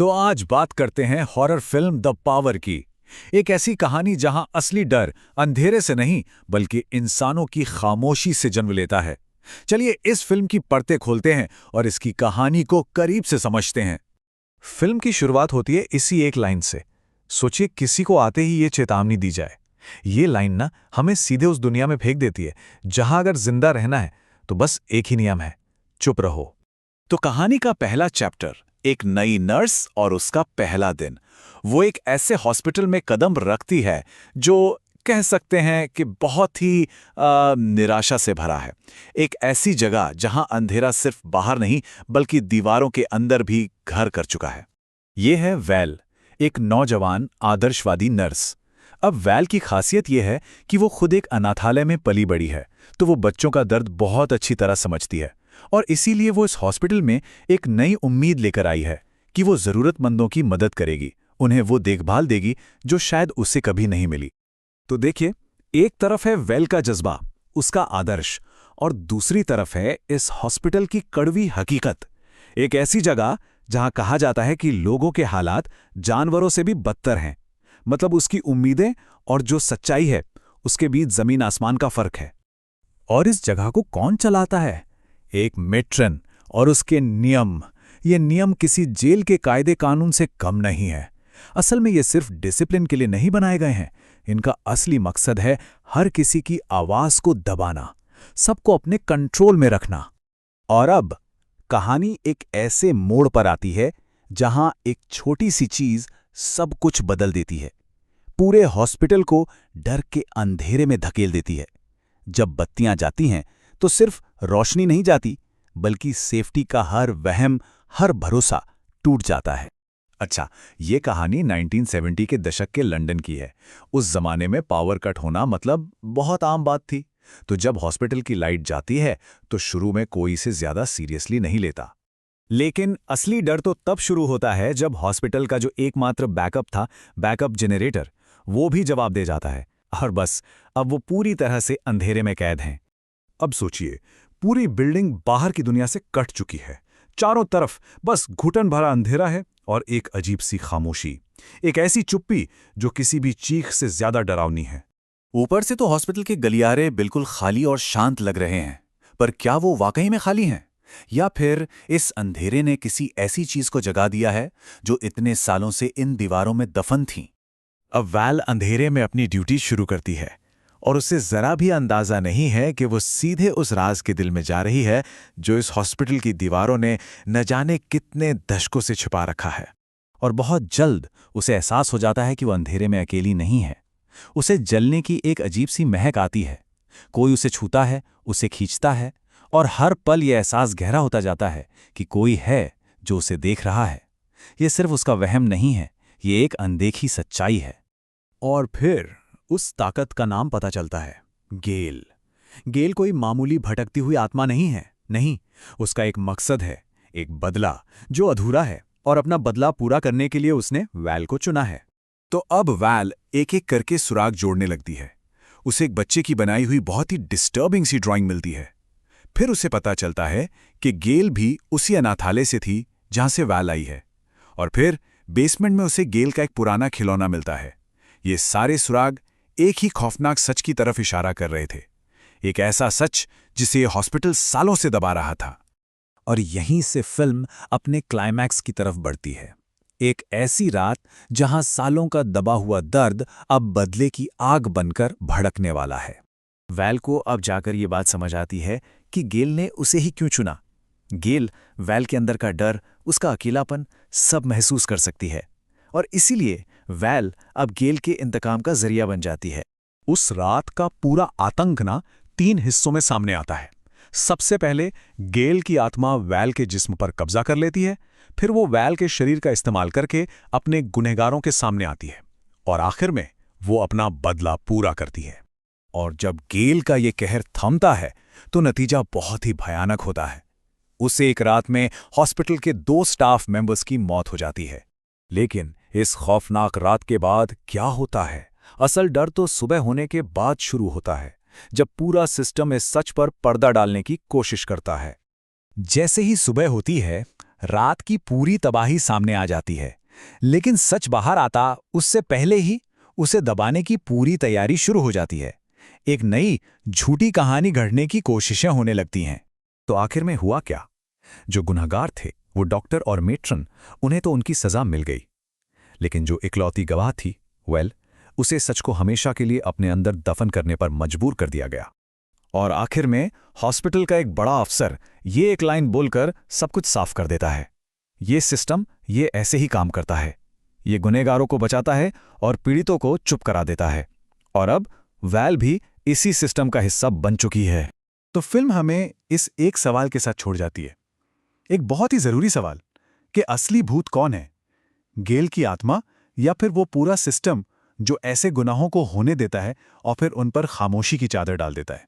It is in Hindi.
तो आज बात करते हैं हॉरर फिल्म द पावर की। एक ऐसी कहानी जहां असली डर अंधेरे से नहीं बल्कि इंसानों की खामोशी से जन्म लेता है। चलिए इस फिल्म की परतें खोलते हैं और इसकी कहानी को करीब से समझते हैं। फिल्म की शुरुआत होती है इसी एक लाइन से। सोचिए किसी को आते ही ये चेतावनी दी जाए। ये लाइन ना हमें सीधे उस दुनिया में फेंक देती है जहां अगर जिंदा रहना है तो बस एक ही नियम है, चुप रहो। तो कहानी का पहला चैप्टर, एक नई नर्स और उसका पहला दिन। वो एक ऐसे हॉस्पिटल में कदम रखती है जो कह सकते हैं कि बहुत ही निराशा से भरा है। एक ऐसी जगह जहां अंधेरा सिर्फ बाहर नहीं बल्कि दीवारों के अंदर भी घर कर चुका है। ये है वैल, एक नौजवान आदर्शवादी नर्स। अब वैल की खासियत यह है कि वो खुद एक अनाथालय में पली बड़ी है, तो वो बच्चों का दर्द बहुत अच्छी तरह समझती है और इसीलिए वो इस हॉस्पिटल में एक नई उम्मीद लेकर आई है कि वो जरूरतमंदों की मदद करेगी, उन्हें वो देखभाल देगी जो शायद उसे कभी नहीं मिली। तो देखिए, एक तरफ है वैल का जज्बा, उसका आदर्श, और दूसरी तरफ है इस हॉस्पिटल की कड़वी हकीकत। एक ऐसी जगह जहां कहा जाता है कि लोगों के हालात जानवरों से भी बदतर हैं। मतलब उसकी उम्मीदें और जो सच्चाई है उसके बीच जमीन आसमान का फर्क है। और इस जगह को कौन चलाता है? एक मेट्रन और उसके नियम। ये नियम किसी जेल के कायदे कानून से कम नहीं है। असल में ये सिर्फ डिसिप्लिन के लिए नहीं बनाए गए हैं। इनका असली मकसद है हर किसी की आवाज को दबाना, सबको अपने कंट्रोल में रखना। और अब कहानी एक ऐसे मोड़ पर आती है जहां एक छोटी सी चीज सब कुछ बदल देती है, पूरे हॉस्पिटल को डर के अंधेरे में धकेल देती है। जब बत्तियां जाती हैं तो सिर्फ रोशनी नहीं जाती बल्कि सेफ्टी का हर वहम, हर भरोसा टूट जाता है। अच्छा, ये कहानी 1970 के दशक के लंदन की है। उस जमाने में पावर कट होना मतलब बहुत आम बात थी। तो जब हॉस्पिटल की लाइट जाती है तो शुरू में कोई इसे ज्यादा सीरियसली नहीं लेता। लेकिन असली डर तो तब शुरू होता है जब हॉस्पिटल का जो एकमात्र बैकअप था, बैकअप जनरेटर, वो भी जवाब दे जाता है। और बस अब वो पूरी तरह से अंधेरे में कैद हैं। अब सोचिए, पूरी बिल्डिंग बाहर की दुनिया से कट चुकी है। चारों तरफ बस घुटन भरा अंधेरा है और एक अजीब सी खामोशी, एक ऐसी चुप्पी जो किसी भी चीख से ज्यादा डरावनी है। ऊपर से तो हॉस्पिटल के गलियारे बिल्कुल खाली और शांत लग रहे हैं, पर क्या वो वाकई में खाली हैं? या फिर इस अंधेरे ने किसी ऐसी चीज को जगा दिया है जो इतने सालों से इन दीवारों में दफन थी? अब वैल अंधेरे में अपनी ड्यूटी शुरू करती है और उसे जरा भी अंदाजा नहीं है कि वो सीधे उस राज के दिल में जा रही है जो इस हॉस्पिटल की दीवारों ने न जाने कितने दशकों से छुपा रखा है। और बहुत जल्द उसे एहसास हो जाता है कि वो अंधेरे में अकेली नहीं है। उसे जलने की एक अजीब सी महक आती है। कोई उसे छूता है, उसे खींचता है, और हर पल ये एहसास गहरा होता जाता है कि कोई है जो उसे देख रहा है। ये सिर्फ उसका वहम नहीं है, ये एक अनदेखी सच्चाई है। और फिर उस ताकत का नाम पता चलता है, गेल। गेल कोई मामूली भटकती हुई आत्मा नहीं है, नहीं, उसका एक मकसद है, एक बदला जो अधूरा है, और अपना बदला पूरा करने के लिए उसने वैल को चुना है। तो अब वैल एक एक करके सुराग जोड़ने लगती है। उसे एक बच्चे की बनाई हुई बहुत ही डिस्टर्बिंग सी ड्राइंग मिलती है। फिर उसे पता चलता है कि गेल भी उसी अनाथालय से थी जहां से वैल आई है। और फिर बेसमेंट में उसे गेल का एक पुराना खिलौना मिलता है। ये सारे सुराग एक ही खौफनाक सच की तरफ इशारा कर रहे थे, एक ऐसा सच जिसे ये हॉस्पिटल सालों से दबा रहा था। और यहीं से फिल्म अपने क्लाइमैक्स की तरफ बढ़ती है। एक ऐसी रात जहां सालों का दबा हुआ दर्द अब बदले की आग बनकर भड़कने वाला है। वैल को अब जाकर ये बात समझ आती है कि गेल ने उसे ही क्यों चुना। गेल वैल के अंदर का डर, उसका अकेलापन सब महसूस कर सकती है, और इसीलिए वैल अब गेल के इंतकाम का जरिया बन जाती है। उस रात का पूरा आतंक ना 3 हिस्सों में सामने आता है। सबसे पहले गेल की आत्मा वैल के जिस्म पर कब्जा कर लेती है, फिर वो वैल के शरीर का इस्तेमाल करके अपने गुनहगारों के सामने आती है, और आखिर में वो अपना बदला पूरा करती है। और जब गेल का ये कहर थमता है तो नतीजा बहुत ही भयानक होता है। उसे एक रात में हॉस्पिटल के 2 स्टाफ मेंबर्स की मौत हो जाती है। लेकिन इस खौफनाक रात के बाद क्या होता है? असल डर तो सुबह होने के बाद शुरू होता है, जब पूरा सिस्टम इस सच पर पर्दा डालने की कोशिश करता है। जैसे ही सुबह होती है, रात की पूरी तबाही सामने आ जाती है, लेकिन सच बाहर आता उससे पहले ही उसे दबाने की पूरी तैयारी शुरू हो जाती है। एक नई झूठी कहानी गढ़ने की कोशिशें होने लगती हैं। तो आखिर में हुआ क्या? जो गुनहगार थे, वो डॉक्टर और मेट्रन, उन्हें तो उनकी सजा मिल गई, लेकिन जो इकलौती गवाह थी, उसे सच को हमेशा के लिए अपने अंदर दफन करने पर मजबूर कर दिया गया। और आखिर में हॉस्पिटल का एक बड़ा अफसर ये एक लाइन बोलकर सब कुछ साफ कर देता है, ये सिस्टम ये ऐसे ही काम करता है, ये गुनहगारों को बचाता है और पीड़ितों को चुप करा देता है। और अब वैल भी इसी सिस्टम का हिस्सा बन चुकी है। तो फिल्म हमें इस एक सवाल के साथ छोड़ जाती है, एक बहुत ही जरूरी सवाल, कि असली भूत कौन है? गेल की आत्मा या फिर वो पूरा सिस्टम जो ऐसे गुनाहों को होने देता है और फिर उन पर खामोशी की चादर डाल देता है?